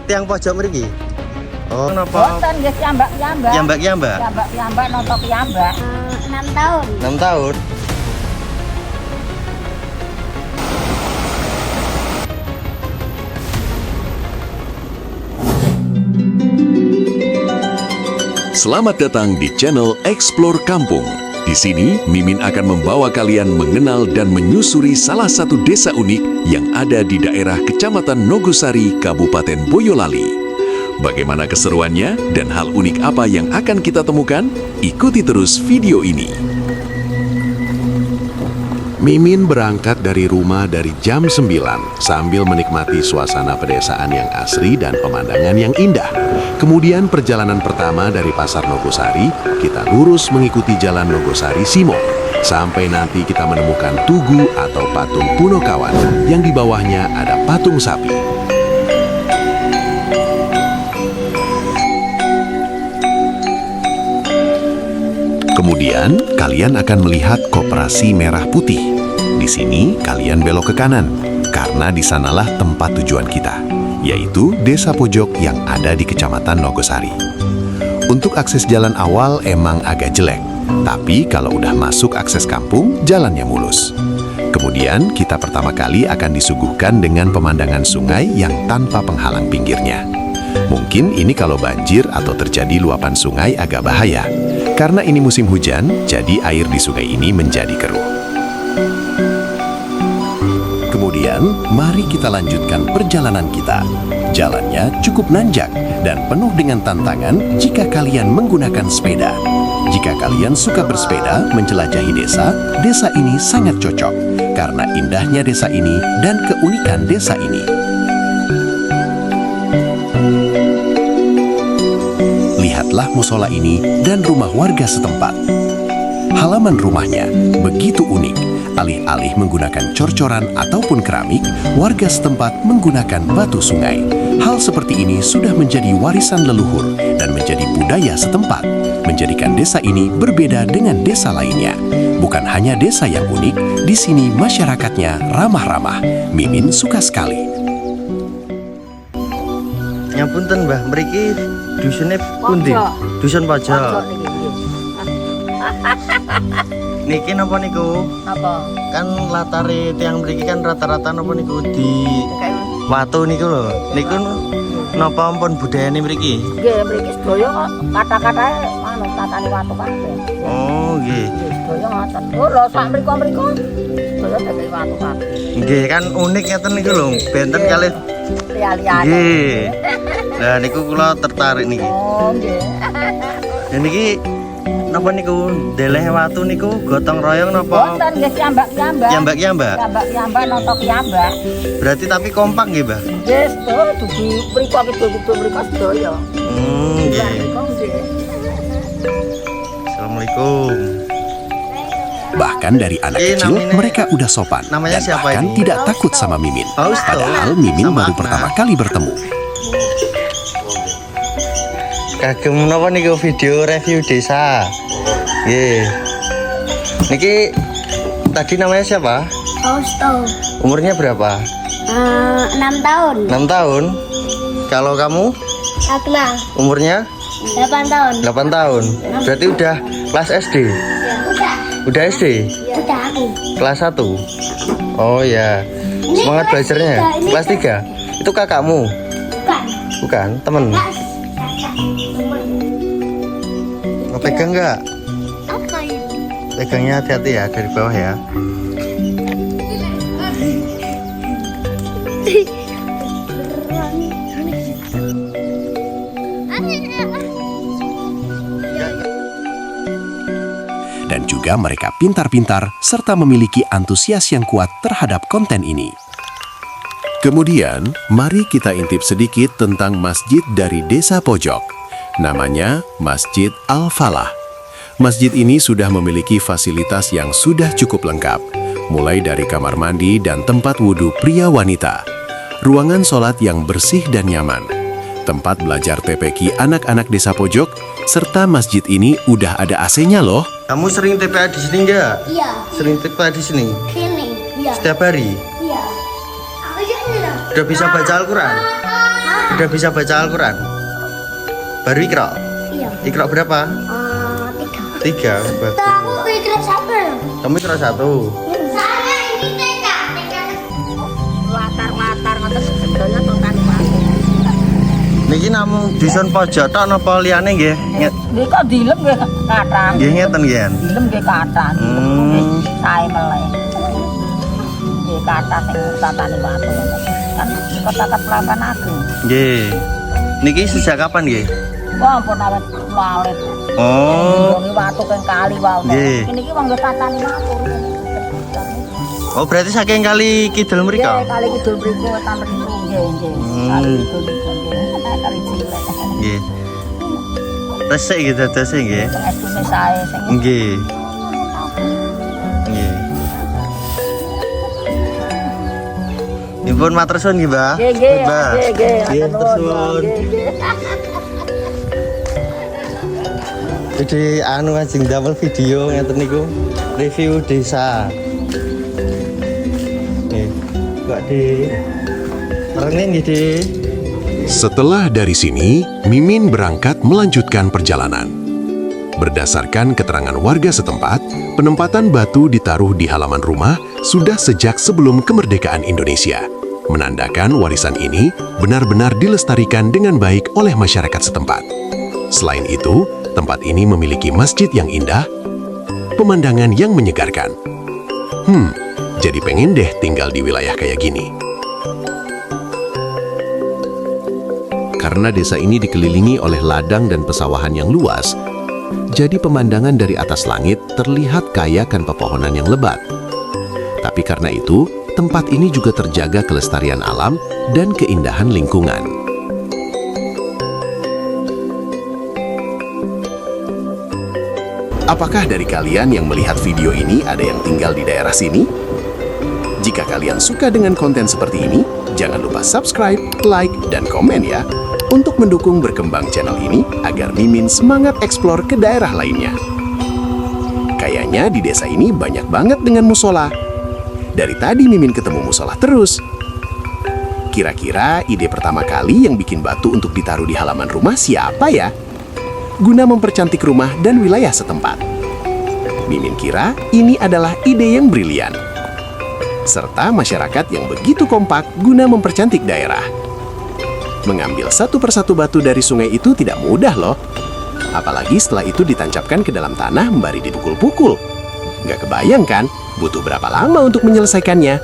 tiang pojok mriki. Oh, napa? Boten nggih piyambak-piyambak. Piyambak-piyambak. Piyambak-piyambak nonton piyambak. 6 tahun. 6 tahun. Selamat datang di channel Explore Kampung. Di sini, Mimin akan membawa kalian mengenal dan menyusuri salah satu desa unik yang ada di daerah Kecamatan Nogosari, Kabupaten Boyolali. Bagaimana keseruannya dan hal unik apa yang akan kita temukan? Ikuti terus video ini. Mimin berangkat dari rumah dari jam 9 sambil menikmati suasana pedesaan yang asri dan pemandangan yang indah. Kemudian perjalanan pertama dari Pasar Nogosari, kita lurus mengikuti Jalan Nogosari Simo. Sampai nanti kita menemukan tugu atau patung Punokawan yang di bawahnya ada patung sapi. Kemudian, kalian akan melihat Koperasi Merah Putih. Di sini, kalian belok ke kanan, karena di sanalah tempat tujuan kita, yaitu Desa Pojok yang ada di Kecamatan Nogosari. Untuk akses jalan awal emang agak jelek, tapi kalau udah masuk akses kampung, jalannya mulus. Kemudian, kita pertama kali akan disuguhkan dengan pemandangan sungai yang tanpa penghalang pinggirnya. Mungkin ini kalau banjir atau terjadi luapan sungai agak bahaya. Karena ini musim hujan, jadi air di sungai ini menjadi keruh. Kemudian, mari kita lanjutkan perjalanan kita. Jalannya cukup nanjak dan penuh dengan tantangan jika kalian menggunakan sepeda. Jika kalian suka bersepeda menjelajahi desa, desa ini sangat cocok karena indahnya desa ini dan keunikan desa ini. Lihatlah musola ini dan rumah warga setempat. Halaman rumahnya begitu unik. Alih-alih menggunakan cor-coran ataupun keramik, warga setempat menggunakan batu sungai. Hal seperti ini sudah menjadi warisan leluhur dan menjadi budaya setempat, menjadikan desa ini berbeda dengan desa lainnya. Bukan hanya desa yang unik, di sini masyarakatnya ramah-ramah. Mimin suka sekali. Nyapunten Mbah, mriki dusune pundi? Dusun Pojok. Niki napa niku? Napa? Kan latare tiang mriki kan rata-rata napa niku di watu niku lho. Niku napa ampun budayane mriki? Nggih mriki sedaya kata-katae anu tatane watu kabeh. Oh, nggih. Sedaya ngoten. Oh, lho sak mriku-mriku sedaya dadi watu kabeh. Nggih, kan unik ngeten niku lho. Benten kalih Lihat-lihat. nggih. Lah niku kula tertarik niki. Oh, nggih. Dan niki napa niku deleh watu niku gotong royong napa? Boten nggih piyambak-piyambak. Piyambak-piyambak. Piyambak-piyambak nonton piyambak. Berarti tapi kompak nggih, Mbah? Nggih, sedaya dudu mriku kidul-kidul mriku sedaya. Nggih. Mriku nggih. Assalamualaikum. Bahkan dari anak kecil, mereka udah sopan namanya dan siapa bahkan ini? tidak takut sama Mimin. Fausto. Padahal Mimin Sama baru Akna. pertama kali bertemu. Kagem napa niku video review desa. Nggih. Niki tadi namanya siapa? Fausto. Umurnya berapa? 6 tahun. 6 tahun. Kalau kamu Akna. umurnya 8 tahun. 8 tahun. Berarti udah kelas SD. Udah. Udah SD. Udah aku. Kelas 1. Oh ya. Semangat belajarnya. Kelas 3. Itu kakakmu? Bukan. Bukan, temen. Mau pegang nggak? Apa ini? Pegangnya hati-hati ya dari bawah ya. Dan juga mereka pintar-pintar serta memiliki antusias yang kuat terhadap konten ini. Kemudian, mari kita intip sedikit tentang masjid dari Desa Pojok. Namanya Masjid Al-Falah. Masjid ini sudah memiliki fasilitas yang sudah cukup lengkap, mulai dari kamar mandi dan tempat wudhu pria wanita, ruangan sholat yang bersih dan nyaman, tempat belajar TPQ anak-anak Desa Pojok, serta masjid ini udah ada AC-nya loh. Kamu sering TPA di sini nggak? Iya. Sering TPA di sini? Sini. Iya. Setiap hari? Iya. Apa sih ini? Udah bisa baca Al-Quran? Udah bisa baca Al-Quran? Baru Iqra? Iya. Iqra berapa? 3. 3. Bagus. Aku ikut siapa? Kamu Iqra 1. Saya ini TK. Latar-latar ngoten sedoyo total watu. Niki namung dusun pojok tok napa liyane nggih? Nggih kok dilem nggih kathah. Nggih ngeten nggih. Dilem nggih kathah. Sae meleh. Nggih kathah sing tatane watu. Kan kota Kepulauan Agung. Nggih. Niki sejak kapan nggih? Wah, ampun awet lalit. Oh. Wong watu keng kali wae. Nggih. Niki wong nggih tatane watu. Oh, berarti saking kali kidul Nggih, mriko? kali kidul mriku wetan mriku nggih, nggih. Kali kidul mriku nggih. Kali cilik. Nggih. Resik gitu dadose nggih. Estune sae sing Nggih. Nggih. Impun matur suwun nggih, Mbah. nggih, nggih, Mbah. nggih, nggih. Nggih, matur Nggih, suwun. nggih. Jadi anu ajeng damel video ngeten niku review desa. Nih, kok di rengeng nggih, Di. Setelah dari sini, Mimin berangkat melanjutkan perjalanan. Berdasarkan keterangan warga setempat, penempatan batu ditaruh di halaman rumah sudah sejak sebelum kemerdekaan Indonesia. Menandakan warisan ini benar-benar dilestarikan dengan baik oleh masyarakat setempat. Selain itu, tempat ini memiliki masjid yang indah, pemandangan yang menyegarkan. Jadi pengen deh tinggal di wilayah kayak gini. Karena desa ini dikelilingi oleh ladang dan pesawahan yang luas, jadi pemandangan dari atas langit terlihat kaya akan pepohonan yang lebat. Tapi karena itu, tempat ini juga terjaga kelestarian alam dan keindahan lingkungan. Apakah dari kalian yang melihat video ini ada yang tinggal di daerah sini? Jika kalian suka dengan konten seperti ini, jangan lupa subscribe, like, dan komen ya, untuk mendukung berkembang channel ini agar Mimin semangat eksplor ke daerah lainnya. Kayaknya di desa ini banyak banget dengan musola. Dari tadi Mimin ketemu musola terus. Kira-kira ide pertama kali yang bikin batu untuk ditaruh di halaman rumah siapa ya? Guna mempercantik rumah dan wilayah setempat. Mimin kira ini adalah ide yang brilian. Serta masyarakat yang begitu kompak guna mempercantik daerah. Mengambil satu persatu batu dari sungai itu tidak mudah loh. Apalagi setelah itu ditancapkan ke dalam tanah sembari dipukul-pukul. Nggak kebayang kan, butuh berapa lama untuk menyelesaikannya?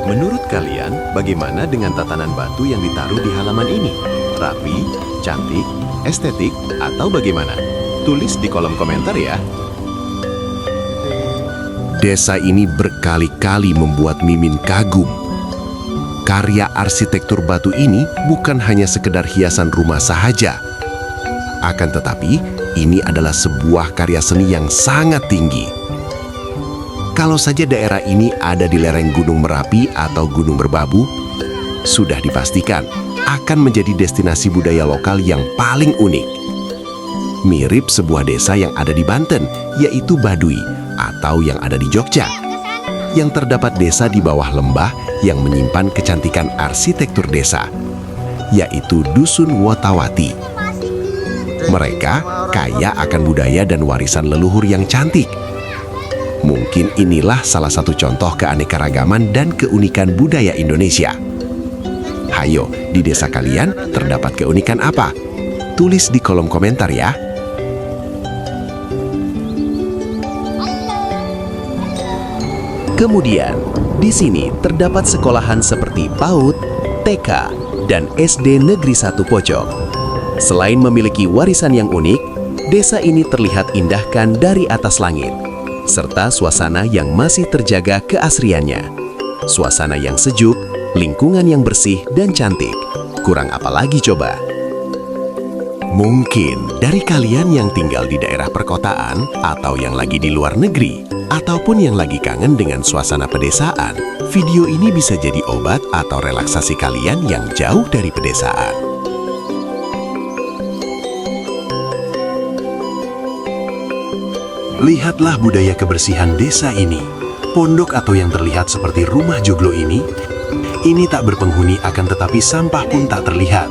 Menurut kalian, bagaimana dengan tatanan batu yang ditaruh di halaman ini? Rapi, cantik, estetik, atau bagaimana? Tulis di kolom komentar ya. Desa ini berkali-kali membuat Mimin kagum. Karya arsitektur batu ini bukan hanya sekedar hiasan rumah sahaja. Akan tetapi, ini adalah sebuah karya seni yang sangat tinggi. Kalau saja daerah ini ada di lereng Gunung Merapi atau Gunung Merbabu, sudah dipastikan akan menjadi destinasi budaya lokal yang paling unik. Mirip sebuah desa yang ada di Banten, yaitu Baduy, atau yang ada di Jogja, yang terdapat desa di bawah lembah yang menyimpan kecantikan arsitektur desa, yaitu Dusun Wotawati. Mereka kaya akan budaya dan warisan leluhur yang cantik. Mungkin inilah salah satu contoh keanekaragaman dan keunikan budaya Indonesia. Hayo, di desa kalian terdapat keunikan apa? Tulis di kolom komentar ya. Kemudian, di sini terdapat sekolahan seperti PAUD, TK, dan SD Negeri 1 Pojok. Selain memiliki warisan yang unik, desa ini terlihat indahkan dari atas langit, serta suasana yang masih terjaga keasriannya. Suasana yang sejuk, lingkungan yang bersih dan cantik. Kurang apa lagi coba? Mungkin dari kalian yang tinggal di daerah perkotaan atau yang lagi di luar negeri, ataupun yang lagi kangen dengan suasana pedesaan, video ini bisa jadi obat atau relaksasi kalian yang jauh dari pedesaan. Lihatlah budaya kebersihan desa ini. Pondok atau yang terlihat seperti rumah joglo ini tak berpenghuni akan tetapi sampah pun tak terlihat.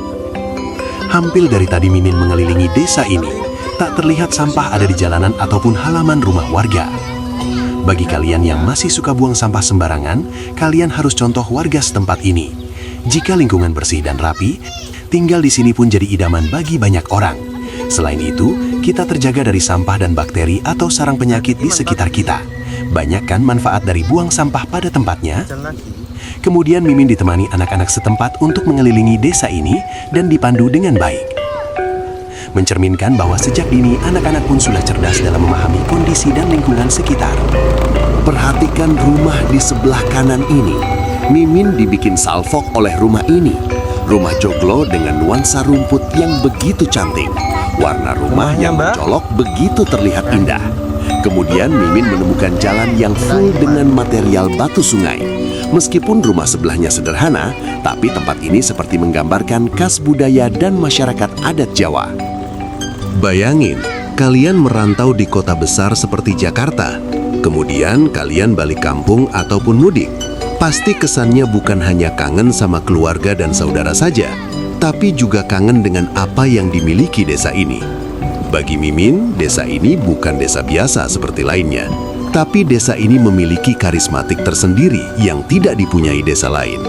Hampir dari tadi Mimin mengelilingi desa ini, tak terlihat sampah ada di jalanan ataupun halaman rumah warga. Bagi kalian yang masih suka buang sampah sembarangan, kalian harus contoh warga setempat ini. Jika lingkungan bersih dan rapi, tinggal di sini pun jadi idaman bagi banyak orang. Selain itu, kita terjaga dari sampah dan bakteri atau sarang penyakit di sekitar kita. Banyak kan manfaat dari buang sampah pada tempatnya? Kemudian Mimin ditemani anak-anak setempat untuk mengelilingi desa ini dan dipandu dengan baik. Mencerminkan bahwa sejak dini anak-anak pun sudah cerdas dalam memahami kondisi dan lingkungan sekitar. Perhatikan rumah di sebelah kanan ini. Mimin dibikin salfok oleh rumah ini. Rumah joglo dengan nuansa rumput yang begitu cantik. Warna rumah yang mencolok begitu terlihat indah. Kemudian Mimin menemukan jalan yang full dengan material batu sungai. Meskipun rumah sebelahnya sederhana, tapi tempat ini seperti menggambarkan khas budaya dan masyarakat adat Jawa. Bayangin, kalian merantau di kota besar seperti Jakarta, kemudian kalian balik kampung ataupun mudik. Pasti kesannya bukan hanya kangen sama keluarga dan saudara saja, tapi juga kangen dengan apa yang dimiliki desa ini. Bagi Mimin, desa ini bukan desa biasa seperti lainnya, tapi desa ini memiliki karismatik tersendiri yang tidak dipunyai desa lain.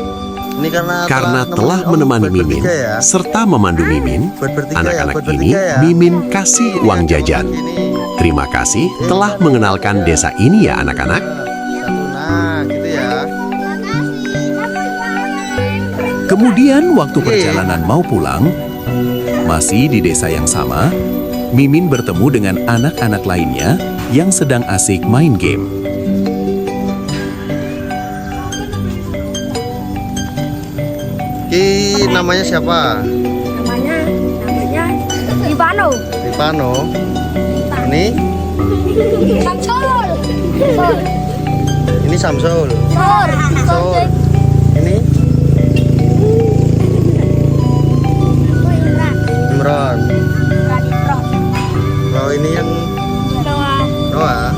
Ini Karena telah menemani Mimin, serta memandu Mimin, anak-anak ini Mimin kasih uang jajan. Terima kasih telah mengenalkan desa ini ya anak-anak. Nah, gitu ya. Kemudian waktu perjalanan mau pulang, masih di desa yang sama, Mimin bertemu dengan anak-anak lainnya yang sedang asik main game. Ki namanya siapa? Namanya Ivano. Ivano. Ini? Samsul. Ini Samsul. Samsul. Ini? Imron. Oh ini yang Noah.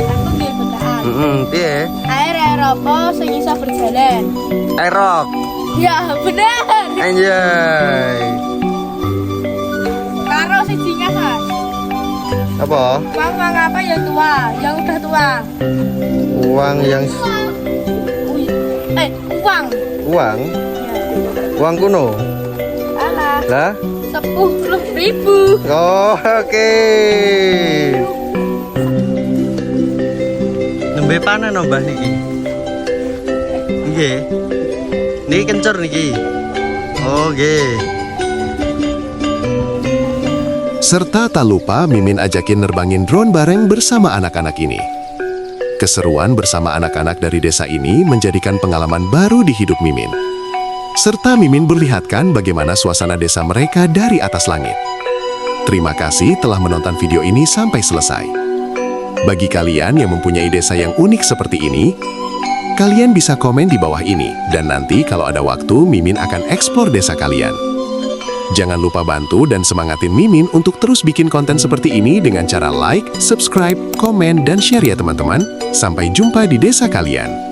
Aku nggih betaan. Piye? Air apa sing iso berjalan? Aerok. Ya, bener. Anjay. Karo sijinya, Mas. Apa? Uang apa yang tua, yang udah tua. Uang yang Uang. uang? Uang kuno. Alah, Lah? 10.000. Oh, oke. Nembe panen no Mbah niki. Nggih. Niki kencur niki. Oh, nggih. Serta tak lupa Mimin ajakin nerbangin drone bareng bersama anak-anak ini. Keseruan bersama anak-anak dari desa ini menjadikan pengalaman baru di hidup Mimin. Serta Mimin berlihatkan bagaimana suasana desa mereka dari atas langit. Terima kasih telah menonton video ini sampai selesai. Bagi kalian yang mempunyai desa yang unik seperti ini, kalian bisa komen di bawah ini. Dan nanti kalau ada waktu, Mimin akan eksplor desa kalian. Jangan lupa bantu dan semangatin Mimin untuk terus bikin konten seperti ini dengan cara like, subscribe, komen, dan share ya teman-teman. Sampai jumpa di desa kalian.